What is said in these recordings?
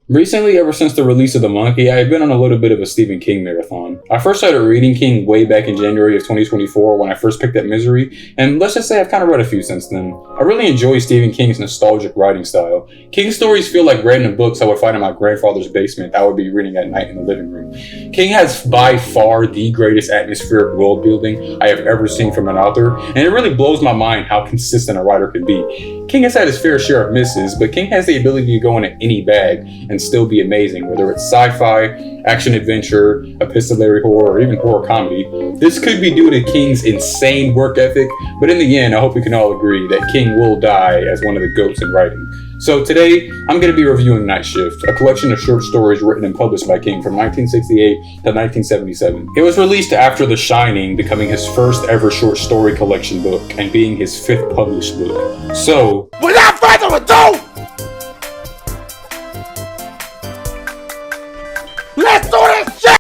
Recently, ever since the release of The Monkey, I have been on a little bit of a Stephen King marathon. I first started reading King way back in January of 2024 when I first picked up Misery, and let's just say I've kind of read a few since then. I really enjoy Stephen King's nostalgic writing style. King's stories feel like random books I would find in my grandfather's basement that I would be reading at night in the living room. King has by far the greatest atmospheric world building I have ever seen from an author, and it really blows my mind how consistent a writer can be. King has had his fair share of misses, but King has the ability to go into any bag and still be amazing, whether it's sci-fi, action-adventure, epistolary horror, or even horror comedy. This could be due to King's insane work ethic, but in the end, I hope we can all agree that King will die as one of the GOATs in writing. So today, I'm going to be reviewing Night Shift, a collection of short stories written and published by King from 1968 to 1977. It was released after The Shining, becoming his first ever short story collection book and being his fifth published book. So, without further ado, let's do this shit!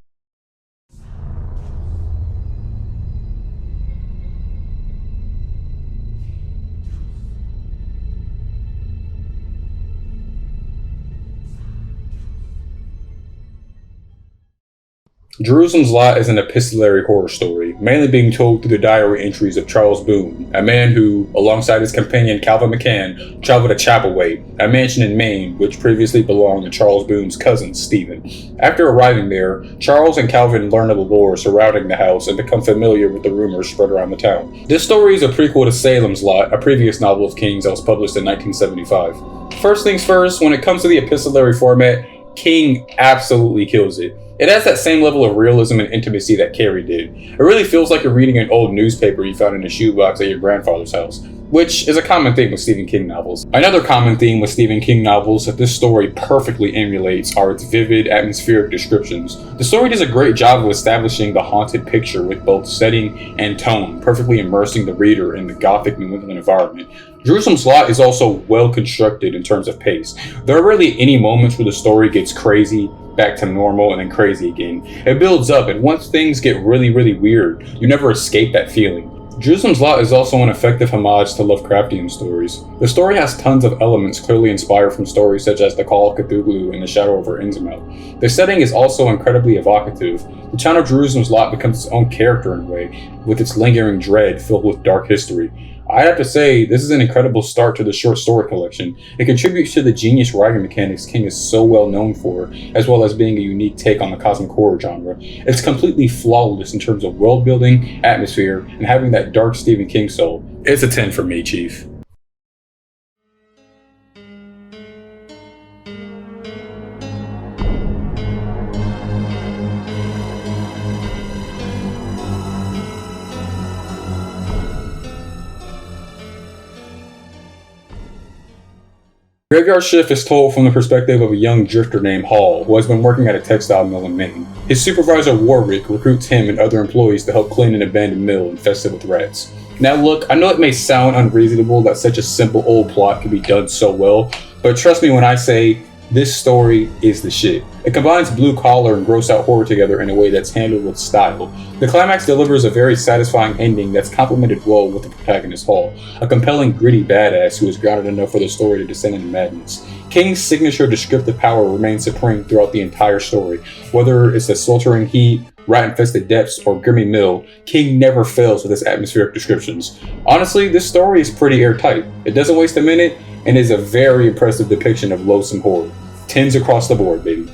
Jerusalem's Lot is an epistolary horror story, mainly being told through the diary entries of Charles Boone, a man who, alongside his companion Calvin McCann, traveled to Chapelway, a mansion in Maine which previously belonged to Charles Boone's cousin, Stephen. After arriving there, Charles and Calvin learn of the lore surrounding the house and become familiar with the rumors spread around the town. This story is a prequel to Salem's Lot, a previous novel of King's that was published in 1975. First things first, when it comes to the epistolary format, King absolutely kills it. It has that same level of realism and intimacy that Carrie did. It really feels like you're reading an old newspaper you found in a shoebox at your grandfather's house, which is a common theme with Stephen King novels. Another common theme with Stephen King novels that this story perfectly emulates are its vivid, atmospheric descriptions. The story does a great job of establishing the haunted picture with both setting and tone, perfectly immersing the reader in the gothic New England environment. Jerusalem's Lot is also well constructed in terms of pace. There are rarely any moments where the story gets crazy, back to normal, and then crazy again. It builds up, and once things get really weird, you never escape that feeling. Jerusalem's Lot is also an effective homage to Lovecraftian stories. The story has tons of elements clearly inspired from stories such as The Call of Cthulhu and The Shadow over Innsmouth. The setting is also incredibly evocative. The town of Jerusalem's Lot becomes its own character in a way, with its lingering dread filled with dark history. I have to say, this is an incredible start to the short story collection. It contributes to the genius writing mechanics King is so well known for, as well as being a unique take on the cosmic horror genre. It's completely flawless in terms of world building, atmosphere, and having that dark Stephen King soul. It's a 10 for me, Chief. Graveyard Shift is told from the perspective of a young drifter named Hall, who has been working at a textile mill in Maine. His supervisor Warwick recruits him and other employees to help clean an abandoned mill infested with rats. Now look, I know it may sound unreasonable that such a simple old plot could be done so well, but trust me when I say this story is the shit. It combines blue collar and gross out horror together in a way that's handled with style. The climax delivers a very satisfying ending that's complemented well with the protagonist Hall, a compelling gritty badass who is grounded enough for the story to descend into madness. King's signature descriptive power remains supreme throughout the entire story. Whether it's the sweltering heat, rat-infested depths, or grimy mill, King never fails with his atmospheric descriptions. Honestly, this story is pretty airtight. It doesn't waste a minute, and is a very impressive depiction of loathsome horror. 10s across the board, baby.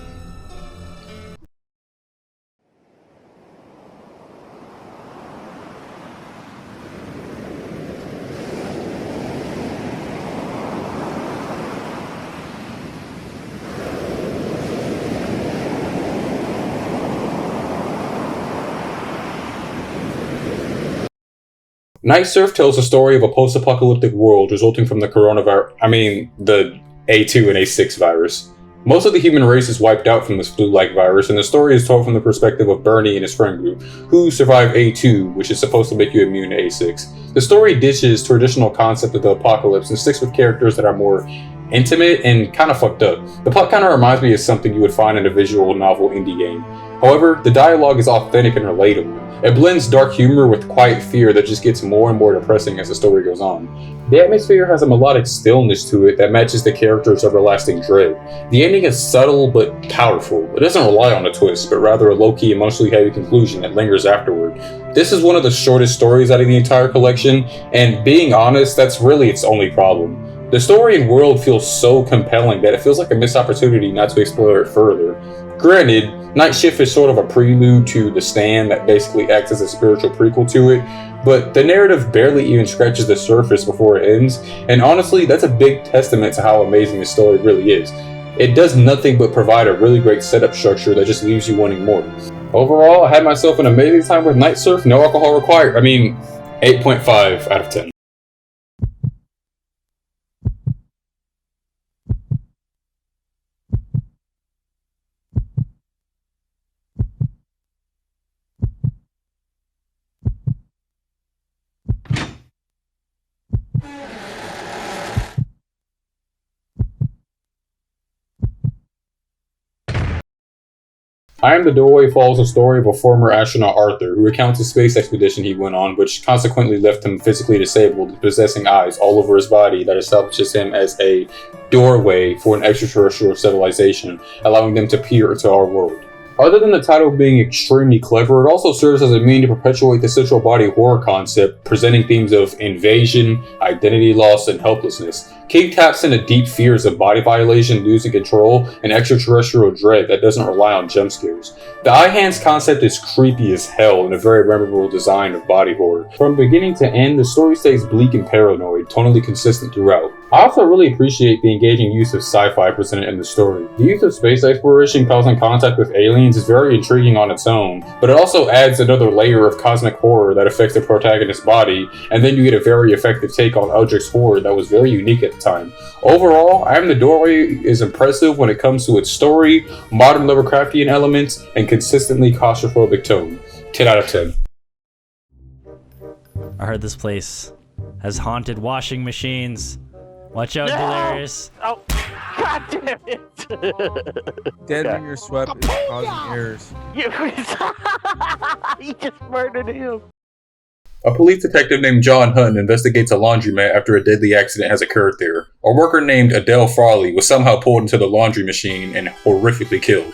Night Shift tells the story of a post-apocalyptic world resulting from the the A2 and A6 virus. Most of the human race is wiped out from this flu-like virus, and the story is told from the perspective of Bernie and his friend group, who survived A2, which is supposed to make you immune to A6. The story ditches traditional concept of the apocalypse and sticks with characters that are more intimate and kind of fucked up. The plot kind of reminds me of something you would find in a visual novel indie game. However, the dialogue is authentic and relatable. It blends dark humor with quiet fear that just gets more and more depressing as the story goes on. The atmosphere has a melodic stillness to it that matches the character's everlasting dread. The ending is subtle but powerful. It doesn't rely on a twist, but rather a low-key, emotionally heavy conclusion that lingers afterward. This is one of the shortest stories out of the entire collection, and being honest, that's really its only problem. The story and world feels so compelling that it feels like a missed opportunity not to explore it further. Granted, Night Shift is sort of a prelude to The Stand that basically acts as a spiritual prequel to it, but the narrative barely even scratches the surface before it ends, and honestly, that's a big testament to how amazing this story really is. It does nothing but provide a really great setup structure that just leaves you wanting more. Overall, I had myself an amazing time with Night Surf, no alcohol required. 8.5 out of 10. I Am the Doorway follows the story of a former astronaut Arthur, who recounts a space expedition he went on, which consequently left him physically disabled, possessing eyes all over his body that establishes him as a doorway for an extraterrestrial civilization, allowing them to peer into our world. Other than the title being extremely clever, it also serves as a means to perpetuate the central body horror concept, presenting themes of invasion, identity loss, and helplessness. King taps into deep fears of body violation, losing control, and extraterrestrial dread that doesn't rely on jump scares. The eye hands concept is creepy as hell and a very memorable design of body horror. From beginning to end, the story stays bleak and paranoid, tonally consistent throughout. I also really appreciate the engaging use of sci-fi presented in the story. The use of space exploration causing contact with aliens is very intriguing on its own, but it also adds another layer of cosmic horror that affects the protagonist's body, and then you get a very effective take on Eldritch horror that was very unique at the time. Overall, I Am the Doorway is impressive when it comes to its story, modern Lovecraftian elements, and consistently claustrophobic tone. 10 out of 10. I heard this place has haunted washing machines. Watch out, Delirious. Oh, God damn it! Deadening your sweat is causing errors. You just murdered him. A police detective named John Hutton investigates a laundromat after a deadly accident has occurred there. A worker named Adele Frawley was somehow pulled into the laundry machine and horrifically killed.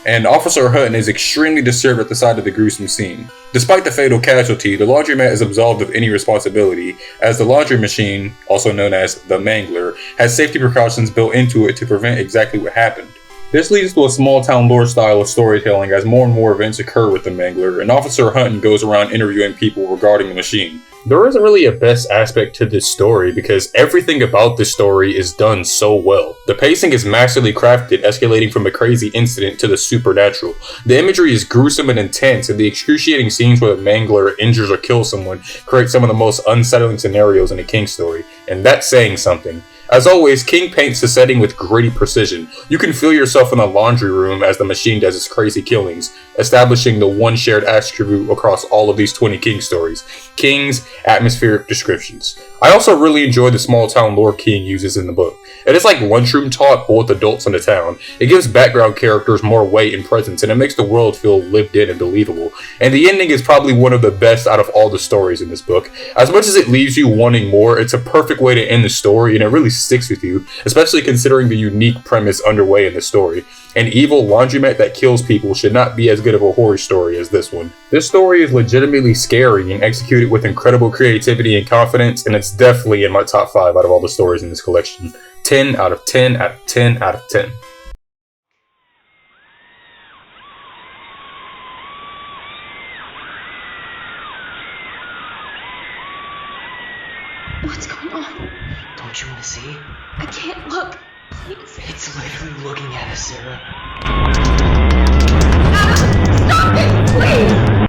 And Officer Hutton is extremely disturbed at the sight of the gruesome scene. Despite the fatal casualty, the laundromat is absolved of any responsibility, as the laundry machine, also known as the Mangler, has safety precautions built into it to prevent exactly what happened. This leads to a small-town lore style of storytelling as more and more events occur with the Mangler, and Officer Hutton goes around interviewing people regarding the machine. There isn't really a best aspect to this story because everything about this story is done so well. The pacing is masterly crafted, escalating from a crazy incident to the supernatural. The imagery is gruesome and intense, and the excruciating scenes where the Mangler injures or kills someone create some of the most unsettling scenarios in a King story, and that's saying something. As always, King paints the setting with gritty precision. You can feel yourself in the laundry room as the machine does its crazy killings, establishing the one shared attribute across all of these 20 King stories: King's atmospheric descriptions. I also really enjoy the small town lore King uses in the book. It is like lunchroom talk but with adults in the town. It gives background characters more weight and presence, and it makes the world feel lived in and believable. And the ending is probably one of the best out of all the stories in this book. As much as it leaves you wanting more, it's a perfect way to end the story, and it really sticks with you, especially considering the unique premise underway in the story. An evil laundromat that kills people should not be as good of a horror story as this one. This story is legitimately scary and executed with incredible creativity and confidence, and it's definitely in my top 5 out of all the stories in this collection. 10 out of 10 out of 10 out of 10. What's going on? Don't you want to see? I can't look. Please. It's literally looking at us, Sarah. Stop it, please!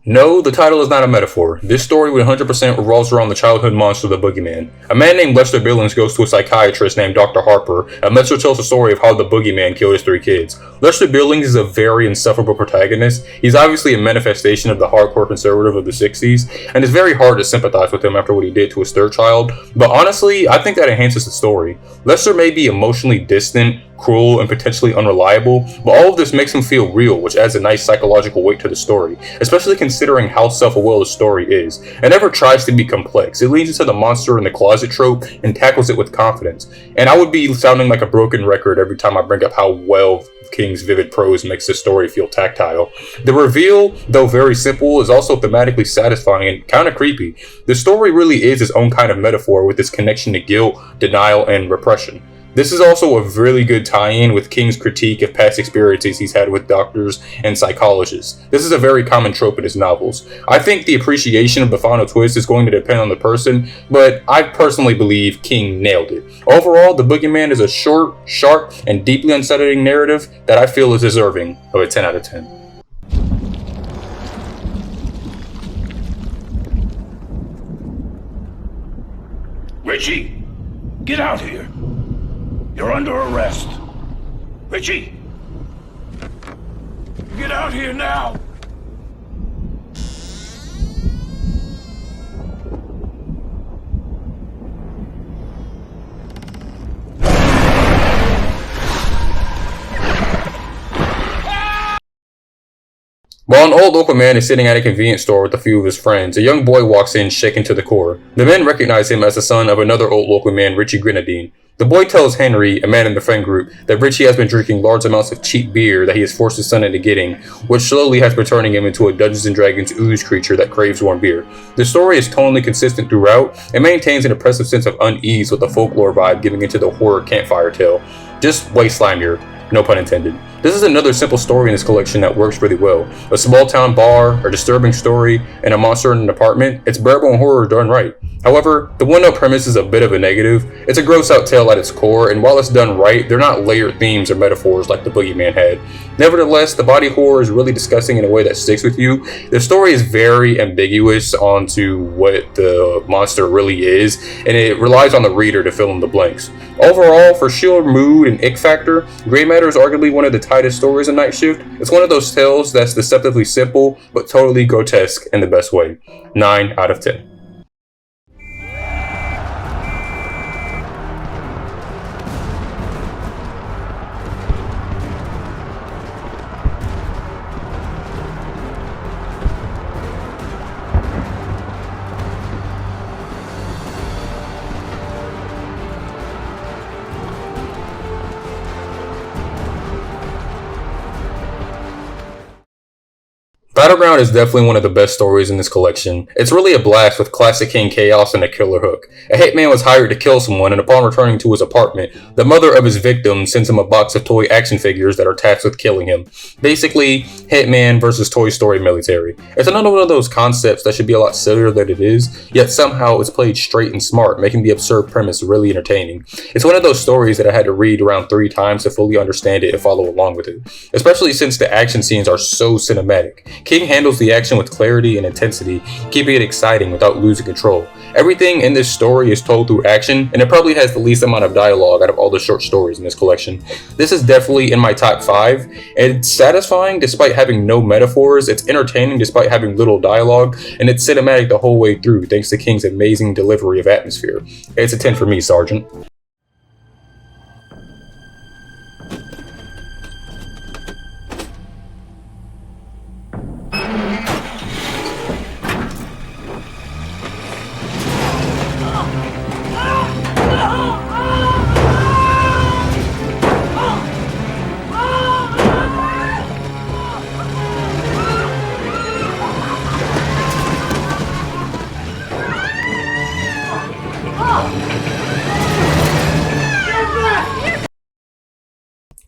No, the title is not a metaphor. This story 100% revolves around the childhood monster, the Boogeyman. A man named Lester Billings goes to a psychiatrist named Dr. Harper, and Lester tells the story of how the Boogeyman killed his 3 kids. Lester Billings is a very insufferable protagonist. He's obviously a manifestation of the hardcore conservative of the 60s, and it's very hard to sympathize with him after what he did to his 3rd child, but honestly, I think that enhances the story. Lester may be emotionally distant, cruel, and potentially unreliable, but all of this makes him feel real, which adds a nice psychological weight to the story, especially considering how self-aware the story is. It never tries to be complex. It leans into the monster in the closet trope and tackles it with confidence. And I would be sounding like a broken record every time I bring up how well King's vivid prose makes this story feel tactile. The reveal, though very simple, is also thematically satisfying and kind of creepy. The story really is its own kind of metaphor with its connection to guilt, denial, and repression. This is also a really good tie-in with King's critique of past experiences he's had with doctors and psychologists. This is a very common trope in his novels. I think the appreciation of the final twist is going to depend on the person, but I personally believe King nailed it. Overall, The Boogeyman is a short, sharp, and deeply unsettling narrative that I feel is deserving of a 10 out of 10. Richie, get out here. You're under arrest. Richie! Get out here now! While an old local man is sitting at a convenience store with a few of his friends, a young boy walks in shaken to the core. The men recognize him as the son of another old local man, Richie Grenadine. The boy tells Henry, a man in the friend group, that Richie has been drinking large amounts of cheap beer that he has forced his son into getting, which slowly has been turning him into a Dungeons & Dragons ooze creature that craves warm beer. The story is tonally consistent throughout and maintains an oppressive sense of unease with the folklore vibe giving into the horror campfire tale. Just way slimier, no pun intended. This is another simple story in this collection that works really well. A small town bar, a disturbing story, and a monster in an apartment. It's bearable horror done right. However, the one-note premise is a bit of a negative. It's a gross-out tale at its core, and while it's done right, they're not layered themes or metaphors like the Boogeyman had. Nevertheless, the body horror is really disgusting in a way that sticks with you. The story is very ambiguous onto what the monster really is, and it relies on the reader to fill in the blanks. Overall, for sheer mood and ick factor, Grey Matter is arguably one of the tightest stories in Night Shift. It's one of those tales that's deceptively simple, but totally grotesque in the best way. 9 out of 10. Battleground is definitely one of the best stories in this collection. It's really a blast with classic King chaos and a killer hook. A hitman was hired to kill someone, and upon returning to his apartment, the mother of his victim sends him a box of toy action figures that are tasked with killing him. Basically, Hitman versus Toy Story military. It's another one of those concepts that should be a lot sillier than it is, yet somehow it's played straight and smart, making the absurd premise really entertaining. It's one of those stories that I had to read around 3 times to fully understand it and follow along with it, especially since the action scenes are so cinematic. King handles the action with clarity and intensity, keeping it exciting without losing control. Everything in this story is told through action, and it probably has the least amount of dialogue out of all the short stories in this collection. This is definitely in my top 5. It's satisfying despite having no metaphors, it's entertaining despite having little dialogue, and it's cinematic the whole way through thanks to King's amazing delivery of atmosphere. It's a 10 for me, Sergeant.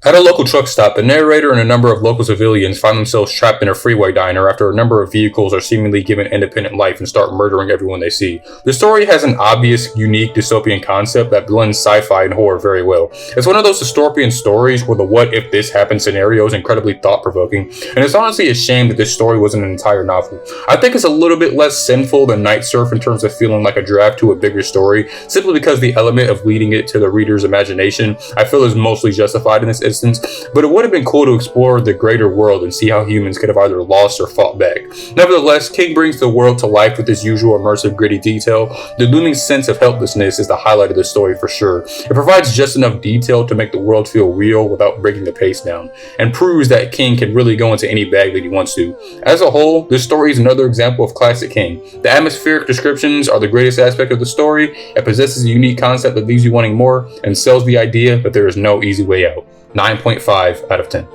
At a local truck stop, the narrator and a number of local civilians find themselves trapped in a freeway diner after a number of vehicles are seemingly given independent life and start murdering everyone they see. The story has an obvious, unique dystopian concept that blends sci-fi and horror very well. It's one of those dystopian stories where the what if this happened scenario is incredibly thought-provoking, and it's honestly a shame that this story wasn't an entire novel. I think it's a little bit less sinful than Night Surf in terms of feeling like a draft to a bigger story, simply because the element of leading it to the reader's imagination I feel is mostly justified in this instance. But it would have been cool to explore the greater world and see how humans could have either lost or fought back. Nevertheless, King brings the world to life with his usual immersive gritty detail. The looming sense of helplessness is the highlight of the story for sure. It provides just enough detail to make the world feel real without breaking the pace down, and proves that King can really go into any bag that he wants to. As a whole, this story is another example of classic King. The atmospheric descriptions are the greatest aspect of the story. It possesses a unique concept that leaves you wanting more and sells the idea that there is no easy way out. 9.5 out of 10. Now,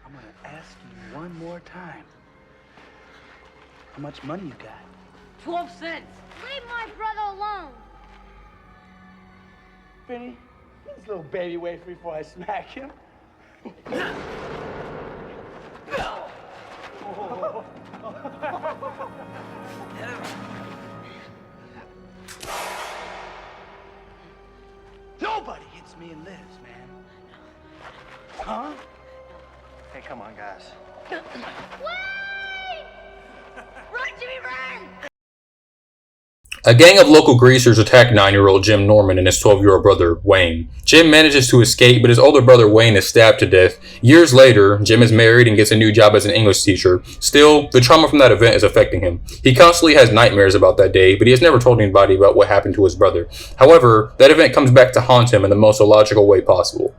I'm gonna ask you one more time. How much money you got? 12 cents. Leave my brother alone. Benny, get this little baby away from me before I smack him. Nobody hits me and lives, man. Huh? Hey, come on, guys. Wait! Run, Jimmy, run! A gang of local greasers attack 9-year-old Jim Norman and his 12-year-old brother, Wayne. Jim manages to escape, but his older brother, Wayne, is stabbed to death. Years later, Jim is married and gets a new job as an English teacher. Still, the trauma from that event is affecting him. He constantly has nightmares about that day, but he has never told anybody about what happened to his brother. However, that event comes back to haunt him in the most illogical way possible.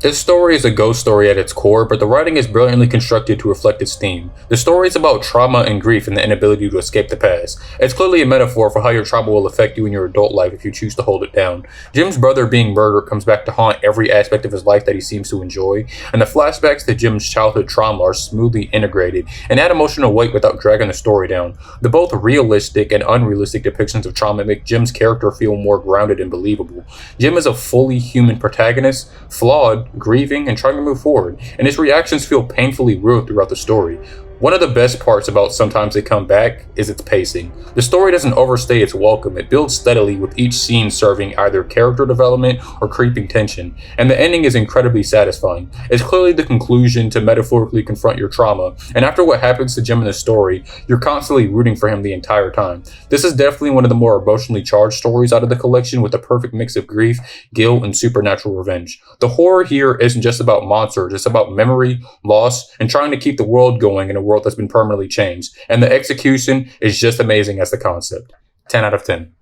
This story is a ghost story at its core, but the writing is brilliantly constructed to reflect its theme. The story is about trauma and grief and the inability to escape the past. It's clearly a metaphor for how your trauma will affect you in your adult life if you choose to hold it down. Jim's brother being murdered comes back to haunt every aspect of his life that he seems to enjoy, and the flashbacks to Jim's childhood trauma are smoothly integrated and add emotional weight without dragging the story down. The both realistic and unrealistic depictions of trauma make Jim's character feel more grounded and believable. Jim is a fully human protagonist, flawed, grieving, and trying to move forward, and his reactions feel painfully real throughout the story. One of the best parts about Sometimes They Come Back is its pacing. The story doesn't overstay its welcome. It builds steadily, with each scene serving either character development or creeping tension, and the ending is incredibly satisfying. It's clearly the conclusion to metaphorically confront your trauma, and after what happens to Jim in the story, you're constantly rooting for him the entire time. This is definitely one of the more emotionally charged stories out of the collection, with a perfect mix of grief, guilt, and supernatural revenge. The horror here isn't just about monsters, it's about memory, loss, and trying to keep the world going in a world that's been permanently changed, and the execution is just amazing as the concept. 10 out of 10.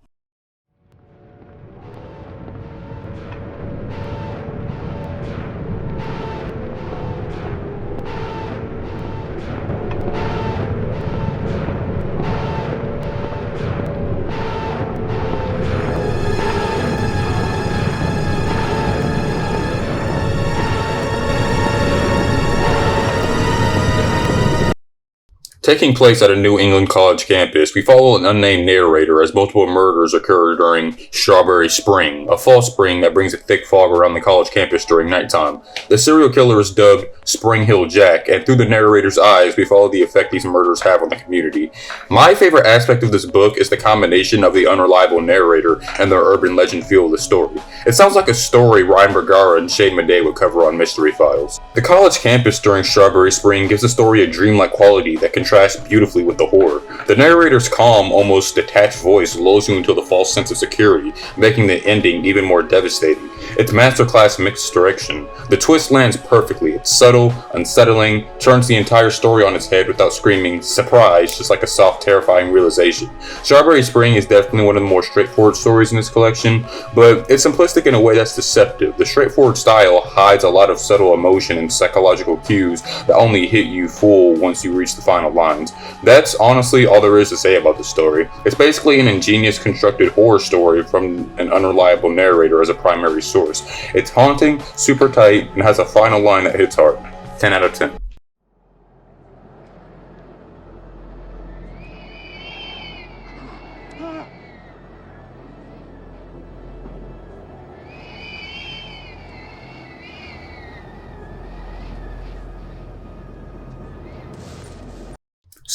Taking place at a New England college campus, we follow an unnamed narrator as multiple murders occur during Strawberry Spring, a fall spring that brings a thick fog around the college campus during nighttime. The serial killer is dubbed Spring Hill Jack, and through the narrator's eyes, we follow the effect these murders have on the community. My favorite aspect of this book is the combination of the unreliable narrator and the urban legend feel of the story. It sounds like a story Ryan Bergara and Shane Madej would cover on Mystery Files. The college campus during Strawberry Spring gives the story a dreamlike quality that contrasts beautifully with the horror. The narrator's calm, almost detached voice lulls you into the false sense of security, making the ending even more devastating. It's masterclass mixed direction. The twist lands perfectly. It's subtle, unsettling, turns the entire story on its head without screaming surprise, just like a soft, terrifying realization. Strawberry Spring is definitely one of the more straightforward stories in this collection, but it's simplistic in a way that's deceptive. The straightforward style hides a lot of subtle emotion and psychological cues that only hit you full once you reach the final lines. That's honestly all there is to say about the story. It's basically an ingenious constructed horror story from an unreliable narrator as a primary source. It's haunting, super tight, and has a final line that hits hard. 10 out of 10.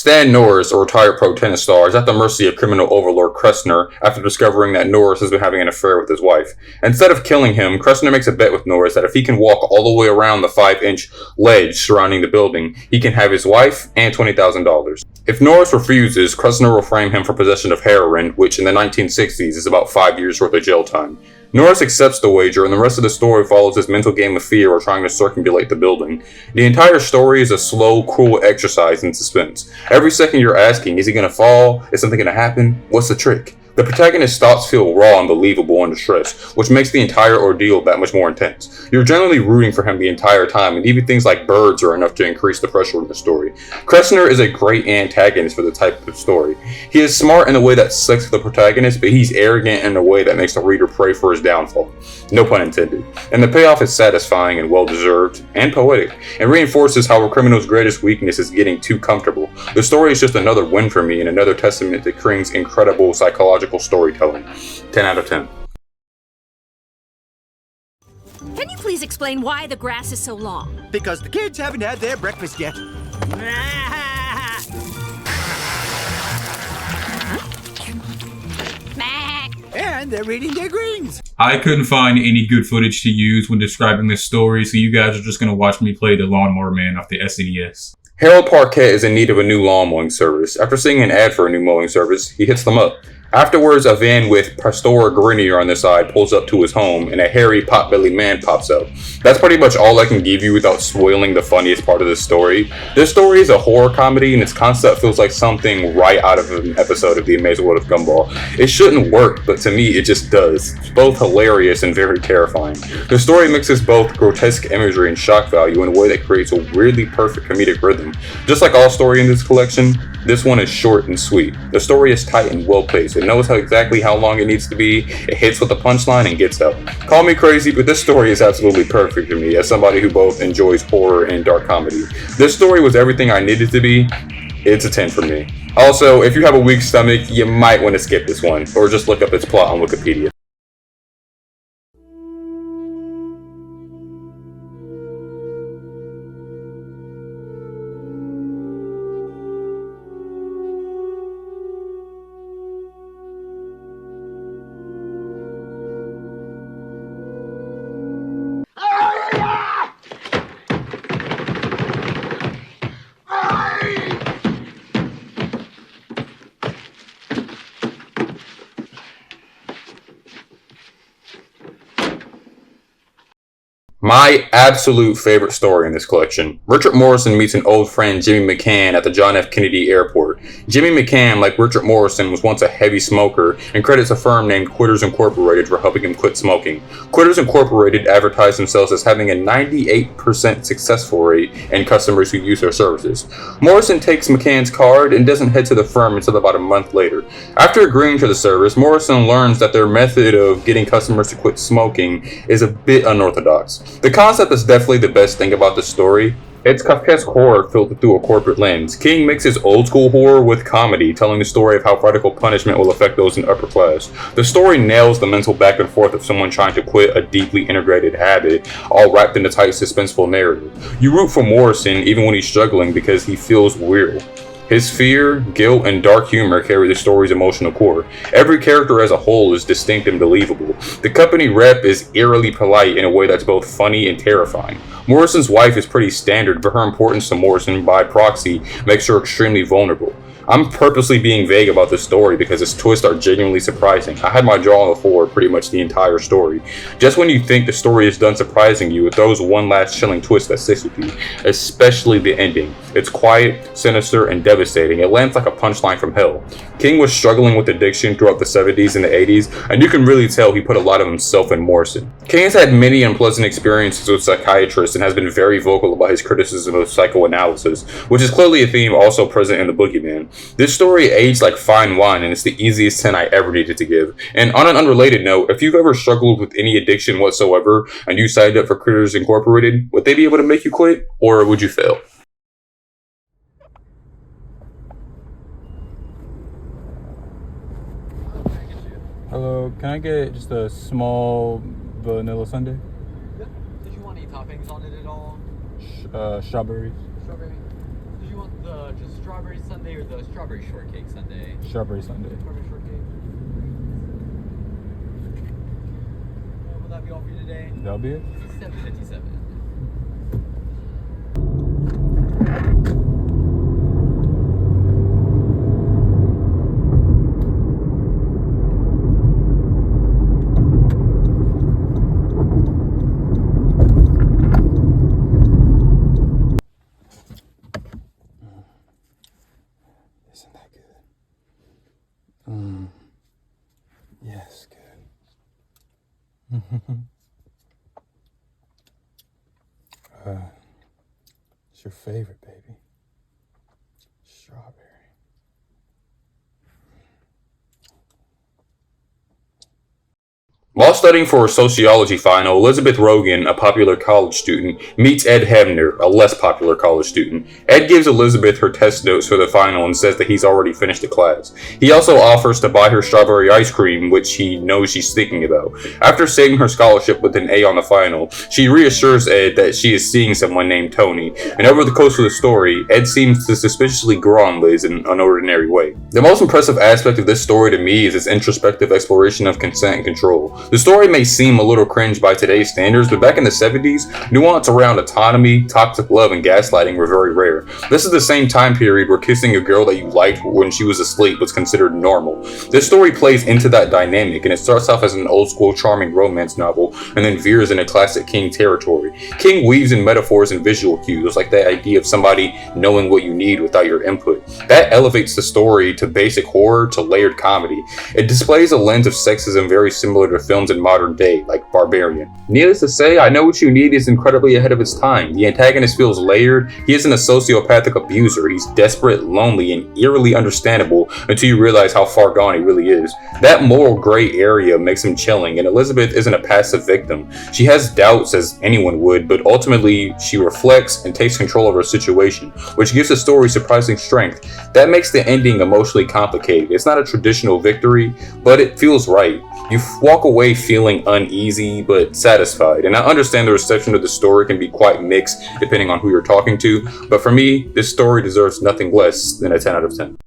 Stan Norris, a retired pro tennis star, is at the mercy of criminal overlord Kressner after discovering that Norris has been having an affair with his wife. Instead of killing him, Kressner makes a bet with Norris that if he can walk all the way around the 5-inch ledge surrounding the building, he can have his wife and $20,000. If Norris refuses, Kressner will frame him for possession of heroin, which in the 1960s is about 5 years worth of jail time. Norris accepts the wager, and the rest of the story follows his mental game of fear while trying to circumambulate the building. The entire story is a slow, cruel exercise in suspense. Every second you're asking, is he gonna fall? Is something gonna happen? What's the trick? The protagonist's thoughts feel raw and believable under stress, which makes the entire ordeal that much more intense. You're generally rooting for him the entire time, and even things like birds are enough to increase the pressure in the story. Kressner is a great antagonist for the type of story. He is smart in a way that sucks for the protagonist, but he's arrogant in a way that makes the reader pray for his downfall. No pun intended. And the payoff is satisfying and well-deserved, and poetic, and reinforces how a criminal's greatest weakness is getting too comfortable. The story is just another win for me and another testament to Kring's incredible psychological storytelling. 10 out of 10. Can you please explain why the grass is so long? Because the kids haven't had their breakfast yet. And they're eating their greens. I couldn't find any good footage to use when describing this story, so you guys are just going to watch me play the Lawnmower Man off the SNES. Harold Parquet is in need of a new lawn mowing service. After seeing an ad for a new mowing service, he hits them up. Afterwards, a van with Pastora Grenier on the side pulls up to his home, and a hairy potbelly man pops out. That's pretty much all I can give you without spoiling the funniest part of this story. This story is a horror comedy, and its concept feels like something right out of an episode of The Amazing World of Gumball. It shouldn't work, but to me, it just does. It's both hilarious and very terrifying. The story mixes both grotesque imagery and shock value in a way that creates a weirdly perfect comedic rhythm. Just like all story in this collection, this one is short and sweet. The story is tight and well-paced. It knows exactly how long it needs to be. It hits with the punchline and gets out. Call me crazy, but this story is absolutely perfect for me as somebody who both enjoys horror and dark comedy. This story was everything I needed to be. It's a 10 for me. Also, if you have a weak stomach, you might want to skip this one, or just look up its plot on Wikipedia. My absolute favorite story in this collection. Richard Morrison meets an old friend, Jimmy McCann, at the John F. Kennedy Airport. Jimmy McCann, like Richard Morrison, was once a heavy smoker and credits a firm named Quitters Incorporated for helping him quit smoking. Quitters Incorporated advertised themselves as having a 98% successful rate in customers who use their services. Morrison takes McCann's card and doesn't head to the firm until about a month later. After agreeing to the service, Morrison learns that their method of getting customers to quit smoking is a bit unorthodox. The concept is definitely the best thing about this story. It's Kafkaesque horror filtered through a corporate lens. King mixes old school horror with comedy, telling the story of how radical punishment will affect those in the upper class. The story nails the mental back and forth of someone trying to quit a deeply integrated habit, all wrapped in a tight, suspenseful narrative. You root for Morrison even when he's struggling because he feels real. His fear, guilt, and dark humor carry the story's emotional core. Every character as a whole is distinct and believable. The company rep is eerily polite in a way that's both funny and terrifying. Morrison's wife is pretty standard, but her importance to Morrison by proxy makes her extremely vulnerable. I'm purposely being vague about this story because its twists are genuinely surprising. I had my jaw on the floor pretty much the entire story. Just when you think the story is done surprising you, it throws one last chilling twist that sticks with you, especially the ending. It's quiet, sinister, and devastating. It lands like a punchline from hell. King was struggling with addiction throughout the 70s and the 80s, and you can really tell he put a lot of himself in Morrison. King has had many unpleasant experiences with psychiatrists and has been very vocal about his criticism of psychoanalysis, which is clearly a theme also present in the Boogeyman. This story aged like fine wine, and it's the easiest 10 I ever needed to give. And on an unrelated note, if you've ever struggled with any addiction whatsoever and you signed up for Critters Incorporated, would they be able to make you quit, or would you fail? Hello, can I get just a small vanilla sundae? Yeah. Did you want any toppings on it at all? Strawberries. Strawberry. Did you want the just strawberry sundae or the strawberry shortcake sundae? Strawberry sundae. Strawberry shortcake. Will that be all for you today? That'll be it? It's $7.57. Isn't that good? Yes, good. It's your favorite, baby. Strawberry. While studying for a sociology final, Elizabeth Rogan, a popular college student, meets Ed Hebner, a less popular college student. Ed gives Elizabeth her test notes for the final and says that he's already finished the class. He also offers to buy her strawberry ice cream, which he knows she's thinking about. After saving her scholarship with an A on the final, she reassures Ed that she is seeing someone named Tony, and over the course of the story, Ed seems to suspiciously grow on Liz in an unordinary way. The most impressive aspect of this story to me is its introspective exploration of consent and control. The story may seem a little cringe by today's standards, but back in the 70s, nuance around autonomy, toxic love, and gaslighting were very rare. This is the same time period where kissing a girl that you liked when she was asleep was considered normal. This story plays into that dynamic, and it starts off as an old-school charming romance novel, and then veers into classic King territory. King weaves in metaphors and visual cues, like the idea of somebody knowing what you need without your input. That elevates the story to basic horror to layered comedy. It displays a lens of sexism very similar to films in modern day, like Barbarian. Needless to say, I Know What You Need is incredibly ahead of its time. The antagonist feels layered. He isn't a sociopathic abuser. He's desperate, lonely, and eerily understandable until you realize how far gone he really is. That moral gray area makes him chilling, and Elizabeth isn't a passive victim. She has doubts, as anyone would, but ultimately she reflects and takes control of her situation, which gives the story surprising strength. That makes the ending emotionally complicated. It's not a traditional victory, but it feels right. You walk away feeling uneasy but satisfied, and I understand the reception of the story can be quite mixed depending on who you're talking to, but for me, this story deserves nothing less than a 10 out of 10.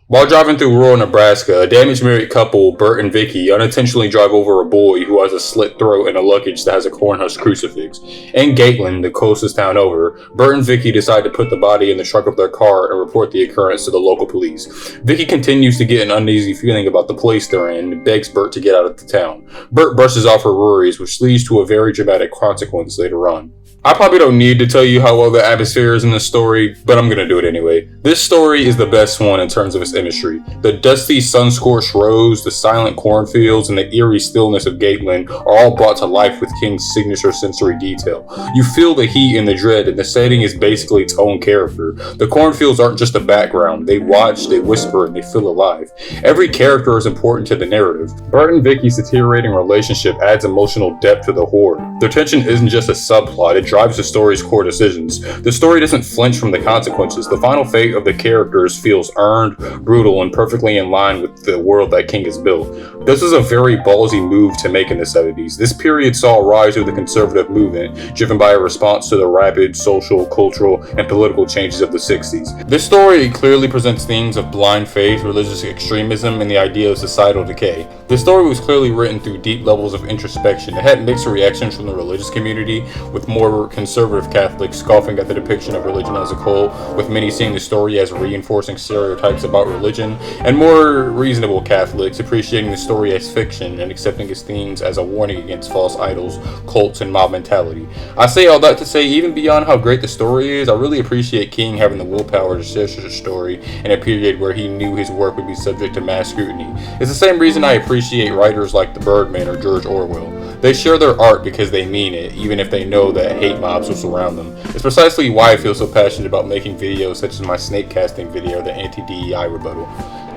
While driving through rural Nebraska, a damaged married couple, Bert and Vicky, unintentionally drive over a boy who has a slit throat and a luggage that has a cornhusk crucifix. In Gatling, the closest town over, Bert and Vicky decide to put the body in the trunk of their car and report the occurrence to the local police. Vicky continues to get an uneasy feeling about the place they're in and begs Bert to get out of the town. Bert brushes off her worries, which leads to a very dramatic consequence later on. I probably don't need to tell you how well the atmosphere is in this story, but I'm gonna do it anyway. This story is the best one in terms of its imagery. The dusty, sun-scorched roads, the silent cornfields, and the eerie stillness of Gatling are all brought to life with King's signature sensory detail. You feel the heat and the dread, and the setting is basically its own character. The cornfields aren't just a background. They watch, they whisper, and they feel alive. Every character is important to the narrative. Bert and Vicky's deteriorating relationship adds emotional depth to the horror. Their tension isn't just a subplot, it drives the story's core decisions. The story doesn't flinch from the consequences. The final fate of the characters feels earned, brutal, and perfectly in line with the world that King has built. This is a very ballsy move to make in the 70s. This period saw a rise of the conservative movement, driven by a response to the rapid social, cultural, and political changes of the 60s. This story clearly presents themes of blind faith, religious extremism, and the idea of societal decay. The story was clearly written through deep levels of introspection. It had mixed reactions from the religious community, with more conservative Catholics scoffing at the depiction of religion as a whole, with many seeing the story as reinforcing stereotypes about religion, and more reasonable Catholics appreciating the story as fiction and accepting its themes as a warning against false idols, cults, and mob mentality. I say all that to say, even beyond how great the story is, I really appreciate King having the willpower to share such a story in a period where he knew his work would be subject to mass scrutiny. It's the same reason I appreciate writers like The Birdman or George Orwell. They share their art because they mean it, even if they know that hate mobs will surround them. It's precisely why I feel so passionate about making videos such as my snake casting video, the anti-DEI rebuttal.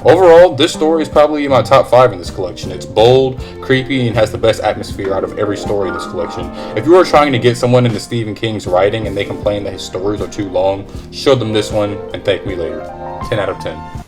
Overall, this story is probably in my top 5 in this collection. It's bold, creepy, and has the best atmosphere out of every story in this collection. If you are trying to get someone into Stephen King's writing and they complain that his stories are too long, show them this one and thank me later. 10 out of 10.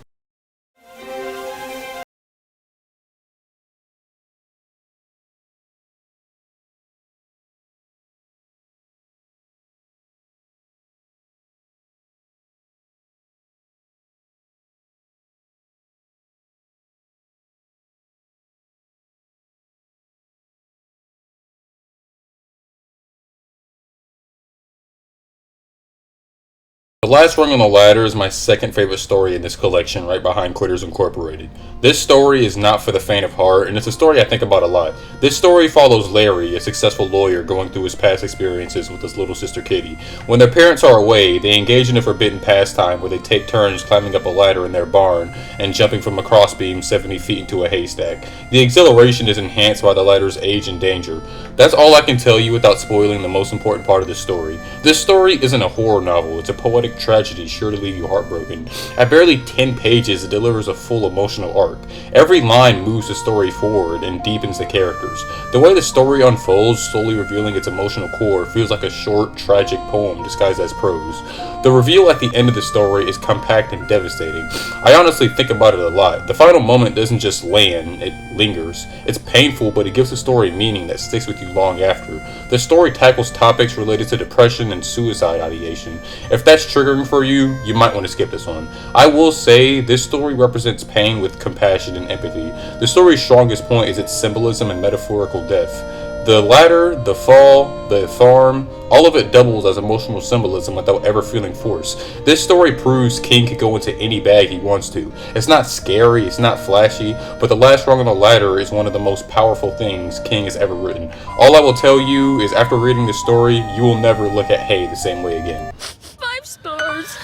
The Last Rung on the Ladder is my second favorite story in this collection, right behind Critters Incorporated. This story is not for the faint of heart, and it's a story I think about a lot. This story follows Larry, a successful lawyer, going through his past experiences with his little sister Kitty. When their parents are away, they engage in a forbidden pastime where they take turns climbing up a ladder in their barn and jumping from a crossbeam 70 feet into a haystack. The exhilaration is enhanced by the ladder's age and danger. That's all I can tell you without spoiling the most important part of the story. This story isn't a horror novel, it's a poetic tragedy sure to leave you heartbroken. At barely 10 pages, it delivers a full emotional arc. Every line moves the story forward and deepens the characters. The way the story unfolds, slowly revealing its emotional core, feels like a short, tragic poem disguised as prose. The reveal at the end of the story is compact and devastating. I honestly think about it a lot. The final moment doesn't just land, it lingers. It's painful, but it gives the story meaning that sticks with you long after. The story tackles topics related to depression and suicide ideation. If that's triggering for you, you might want to skip this one. I will say, this story represents pain with compassion and empathy. The story's strongest point is its symbolism and metaphorical depth. The ladder, the fall, the farm, all of it doubles as emotional symbolism without ever feeling forced. This story proves King could go into any bag he wants to. It's not scary, it's not flashy, but The Last Rung on the Ladder is one of the most powerful things King has ever written. All I will tell you is after reading the story, you will never look at hay the same way again. 5 stars.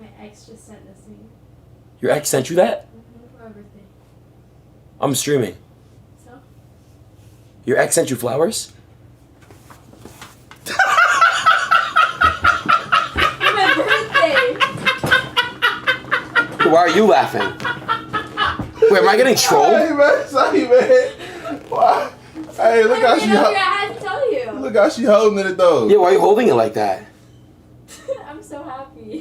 My ex just sent this to me. Your ex sent you that? For everything. I'm streaming. So? Your ex sent you flowers? My birthday! Why are you laughing? Wait, am I getting trolled? Hey man, sorry man. Why? Hey, look how she. I had to tell you. Look how she holding it though. Yeah, why are you holding it like that? I'm so happy.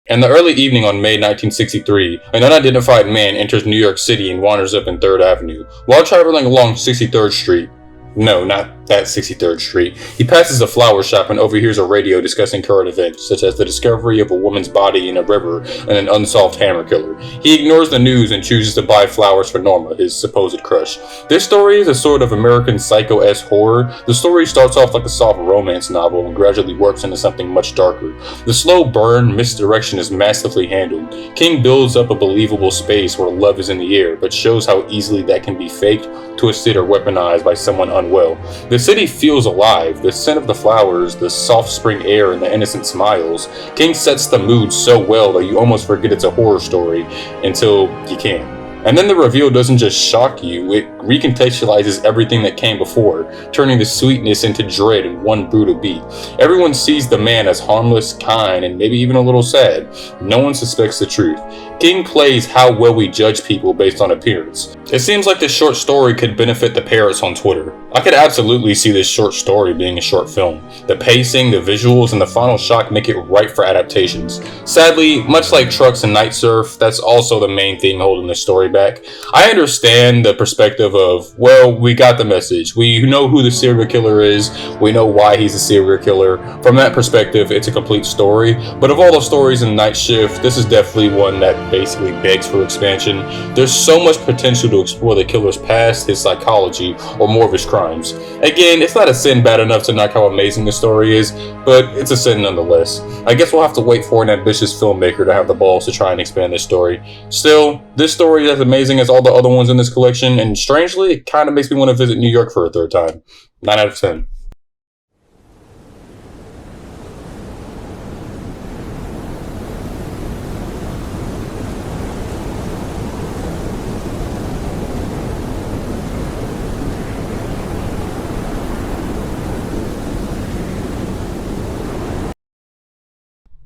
In the early evening on May 1963, an unidentified man enters New York City and wanders up in 3rd Avenue. While traveling along 63rd Street, no, not that 63rd Street, he passes a flower shop and overhears a radio discussing current events, such as the discovery of a woman's body in a river and an unsolved hammer killer. He ignores the news and chooses to buy flowers for Norma, his supposed crush. This story is a sort of American Psycho-esque horror. The story starts off like a soft romance novel and gradually warps into something much darker. The slow burn, misdirection is masterfully handled. King builds up a believable space where love is in the air, but shows how easily that can be faked, twisted, or weaponized by someone unwell. The city feels alive. The scent of the flowers, the soft spring air, and the innocent smiles. King sets the mood so well that you almost forget it's a horror story until you can. And then the reveal doesn't just shock you, it recontextualizes everything that came before, turning the sweetness into dread in one brutal beat. Everyone sees the man as harmless, kind, and maybe even a little sad. No one suspects the truth. King plays how well we judge people based on appearance. It seems like this short story could benefit the parrots on Twitter. I could absolutely see this short story being a short film. The pacing, the visuals, and the final shock make it right for adaptations. Sadly, much like Trucks and Night Surf, that's also the main thing holding the story back. I understand the perspective of, well, we got the message. We know who the serial killer is. We know why he's a serial killer. From that perspective, it's a complete story. But of all the stories in Night Shift, this is definitely one that basically begs for expansion. There's so much potential to explore the killer's past, his psychology, or more of his crimes. Again, it's not a sin bad enough to knock how amazing the story is, but it's a sin nonetheless. I guess we'll have to wait for an ambitious filmmaker to have the balls to try and expand this story. Still, this story is as amazing as all the other ones in this collection, and strangely, it kind of makes me want to visit New York for a 3rd time. 9 out of 10.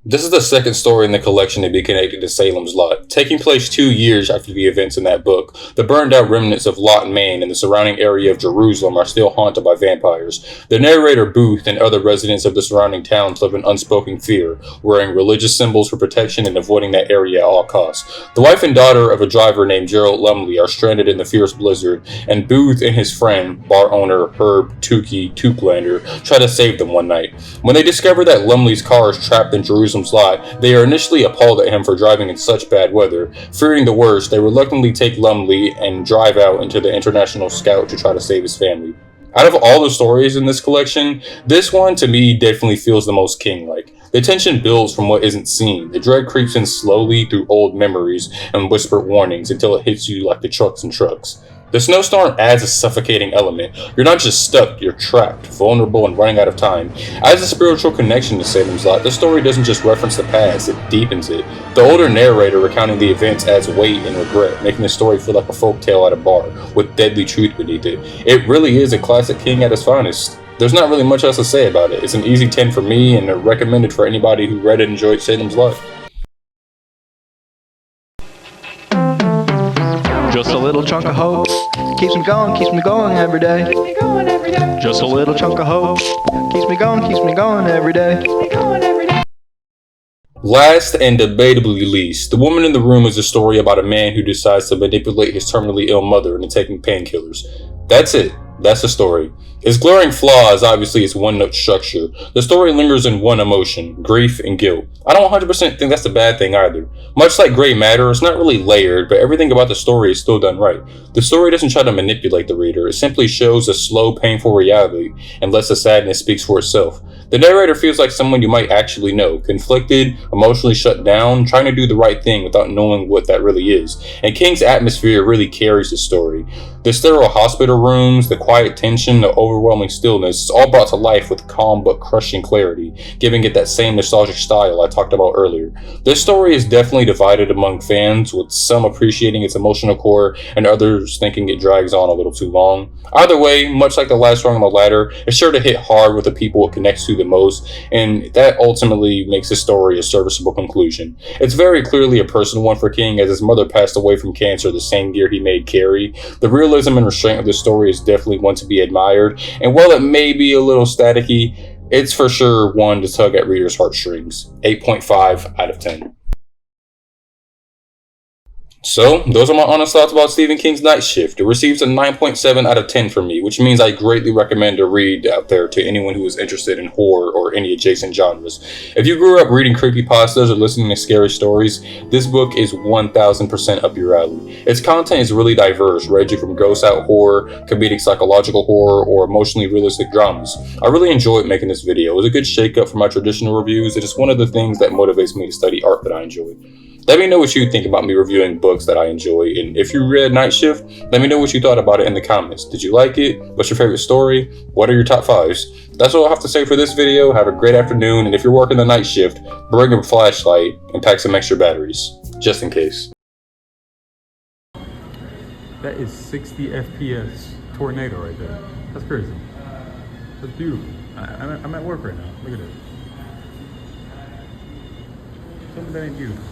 This is the second story in the collection to be connected to Salem's Lot. Taking place 2 years after the events in that book, the burned out remnants of Lot, Maine and the surrounding area of Jerusalem are still haunted by vampires. The narrator Booth and other residents of the surrounding towns live in unspoken fear, wearing religious symbols for protection and avoiding that area at all costs. The wife and daughter of a driver named Gerald Lumley are stranded in the fierce blizzard, and Booth and his friend, bar owner Herb Tukey Tuklander, try to save them one night. When they discover that Lumley's car is trapped in Jerusalem's Lot, they are initially appalled at him for driving in such bad weather. Fearing the worst, they reluctantly take Lumley and drive out into the International Scout to try to save his family. Out of all the stories in this collection, this one to me definitely feels the most King-like. The tension builds from what isn't seen. The dread creeps in slowly through old memories and whispered warnings until it hits you like the trucks and trucks. The snowstorm adds a suffocating element. You're not just stuck, you're trapped, vulnerable, and running out of time. As a spiritual connection to Salem's Lot, the story doesn't just reference the past, it deepens it. The older narrator recounting the events adds weight and regret, making the story feel like a folktale at a bar, with deadly truth beneath it. It really is a classic King at his finest. There's not really much else to say about it. It's an easy 10 for me, and recommended for anybody who read and enjoyed Salem's Lot. Just a little chunk of hope keeps me going every day. Keeps me going every day. Just a little chunk of hope keeps me going every day. Keeps me going every day. Last and debatably least, The Woman in the Room is a story about a man who decides to manipulate his terminally ill mother into taking painkillers. That's it. That's the story. Its glaring flaw is obviously its one-note structure. The story lingers in one emotion, grief and guilt. I don't 100% think that's a bad thing either. Much like Grey Matter, it's not really layered, but everything about the story is still done right. The story doesn't try to manipulate the reader, it simply shows a slow, painful reality, and lets the sadness speak for itself. The narrator feels like someone you might actually know, conflicted, emotionally shut down, trying to do the right thing without knowing what that really is. And King's atmosphere really carries the story. The sterile hospital rooms, the quiet tension, the overwhelming stillness, it's all brought to life with calm but crushing clarity, giving it that same nostalgic style I talked about earlier. This story is definitely divided among fans, with some appreciating its emotional core and others thinking it drags on a little too long. Either way, much like the last rung on the ladder, it's sure to hit hard with the people it connects to the most, and that ultimately makes the story a serviceable conclusion. It's very clearly a personal one for King, as his mother passed away from cancer the same year he made Carrie. The realism and restraint of the story is definitely one to be admired, and while it may be a little staticky, it's for sure one to tug at readers' heartstrings. 8.5 out of 10. So, those are my honest thoughts about Stephen King's Night Shift. It receives a 9.7 out of 10 from me, which means I greatly recommend a read out there to anyone who is interested in horror or any adjacent genres. If you grew up reading creepypastas or listening to scary stories, this book is 1000% up your alley. Its content is really diverse, ranging from gross out horror, comedic psychological horror, or emotionally realistic dramas. I really enjoyed making this video. It was a good shake-up from my traditional reviews. It is one of the things that motivates me to study art that I enjoy. Let me know what you think about me reviewing books that I enjoy, and if you read Night Shift, let me know what you thought about it in the comments. Did you like it? What's your favorite story? What are your top 5s? That's all I have to say for this video. Have a great afternoon, and if you're working the night shift, bring a flashlight and pack some extra batteries, just in case. That is 60 FPS tornado right there. That's crazy. That's beautiful. I'm at work right now. Look at this. Something that ain't beautiful.